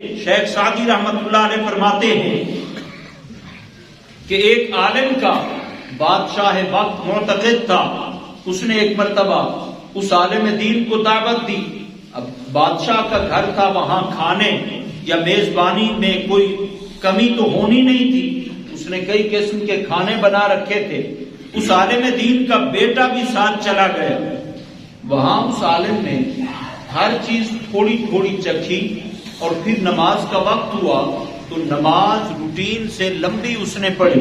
شیخ Saadi رحمت اللہ علیہ فرماتے ہیں کہ ایک عالم کا بادشاہ وقت معتقد تھا، اس نے ایک مرتبہ اس عالم دین کو دعوت دی۔ اب بادشاہ کا گھر تھا، وہاں کھانے یا میزبانی میں کوئی کمی تو ہونی نہیں تھی، اس نے کئی قسم کے کھانے بنا رکھے تھے۔ اس عالم دین کا بیٹا بھی ساتھ چلا گیا۔ وہاں اس عالم نے ہر چیز تھوڑی تھوڑی چکھی، اور پھر نماز کا وقت ہوا تو نماز روٹین سے لمبی اس نے پڑھی۔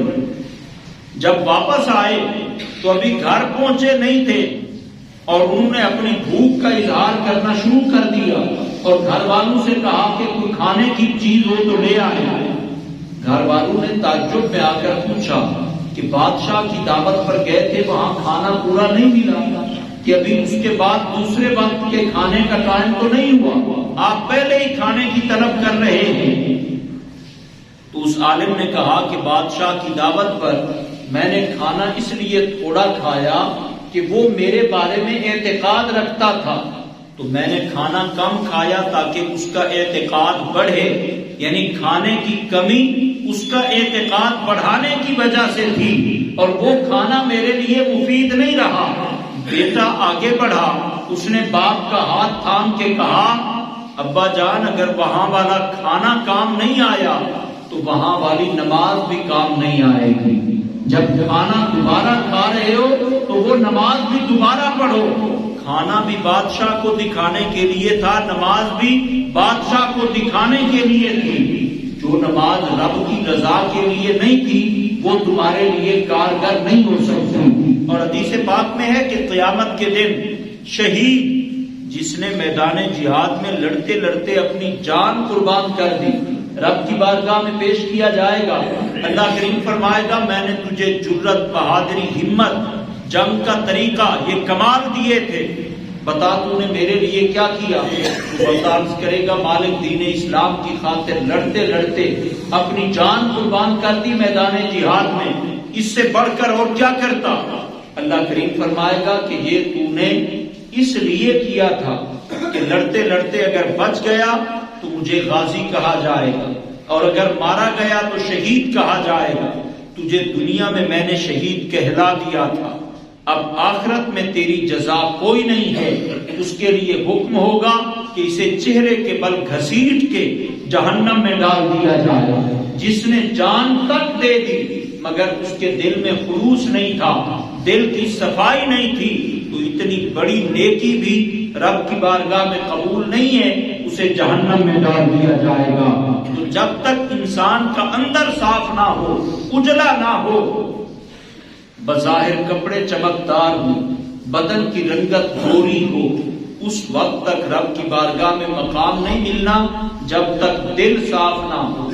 جب واپس آئے تو ابھی گھر پہنچے نہیں تھے، اور انہوں نے اپنی بھوک کا اظہار کرنا شروع کر دیا، اور گھر والوں سے کہا کہ کوئی کھانے کی چیز ہو تو لے آئے۔ گھر والوں نے تعجب میں آ کر پوچھا کہ بادشاہ کی دعوت پر گئے تھے، وہاں کھانا پورا نہیں ملا کہ ابھی اس کے بعد دوسرے وقت کے کھانے کا ٹائم تو نہیں ہوا، آپ پہلے ہی کھانے کی طلب کر رہے ہیں۔ تو اس عالم نے کہا کہ بادشاہ کی دعوت پر میں نے کھانا اس لیے تھوڑا کھایا کہ وہ میرے بارے میں اعتقاد رکھتا تھا، تو میں نے کھانا کم کھایا تاکہ اس کا اعتقاد بڑھے، یعنی کھانے کی کمی اس کا اعتقاد بڑھانے کی وجہ سے تھی، اور وہ کھانا میرے لیے مفید نہیں رہا۔ بیٹا آگے بڑھا، اس نے باپ کا ہاتھ تھام کے کہا، ابا جان اگر وہاں والا کھانا کام نہیں آیا تو وہاں والی نماز بھی کام نہیں آئے گی۔ جب کھانا دوبارہ کھا رہے ہو تو وہ نماز بھی دوبارہ پڑھو۔ کھانا بھی بادشاہ کو دکھانے کے لیے تھا، نماز بھی بادشاہ کو دکھانے کے لیے تھی۔ جو نماز رب کی رضا کے لیے نہیں تھی وہ تمہارے لیے کارگر نہیں ہو سکتی۔ اور حدیث پاک میں ہے کہ قیامت کے دن شہید جس نے میدان جہاد میں لڑتے لڑتے اپنی جان قربان کر دی، رب کی بارگاہ میں پیش کیا جائے گا۔ اللہ کریم فرمائے گا میں نے تجھے جرت، بہادری، ہمت، جنگ کا طریقہ، یہ کمال دیے تھے، بتا تو نے میرے لیے کیا کیا؟ تو عرض کرے گا مالک دین اسلام کی خاطر لڑتے لڑتے اپنی جان قربان کر دی میدان جہاد میں، اس سے بڑھ کر اور کیا کرتا؟ اللہ کریم فرمائے گا کہ یہ تو نے اس لیے کیا تھا کہ لڑتے لڑتے اگر بچ گیا تو مجھے غازی کہا جائے گا، اور اگر مارا گیا تو شہید کہا جائے گا۔ تجھے دنیا میں نے شہید کہلا دیا تھا، اب آخرت میں تیری جزا کوئی نہیں ہے۔ اس کے لیے حکم ہوگا کہ اسے چہرے کے بل گھسیٹ کے جہنم میں ڈال دیا جائے۔ جس نے جان تک دے دی مگر اس کے دل میں خلوص نہیں تھا، دل کی صفائی نہیں تھی، تو اتنی بڑی نیکی بھی رب کی بارگاہ میں قبول نہیں ہے، اسے جہنم میں ڈال دیا جائے گا۔ تو جب تک انسان کا اندر صاف نہ ہو، اجلا نہ ہو، بظاہر کپڑے چمکدار ہو، بدن کی رنگت گوری ہو، اس وقت تک رب کی بارگاہ میں مقام نہیں ملنا جب تک دل صاف نہ ہو۔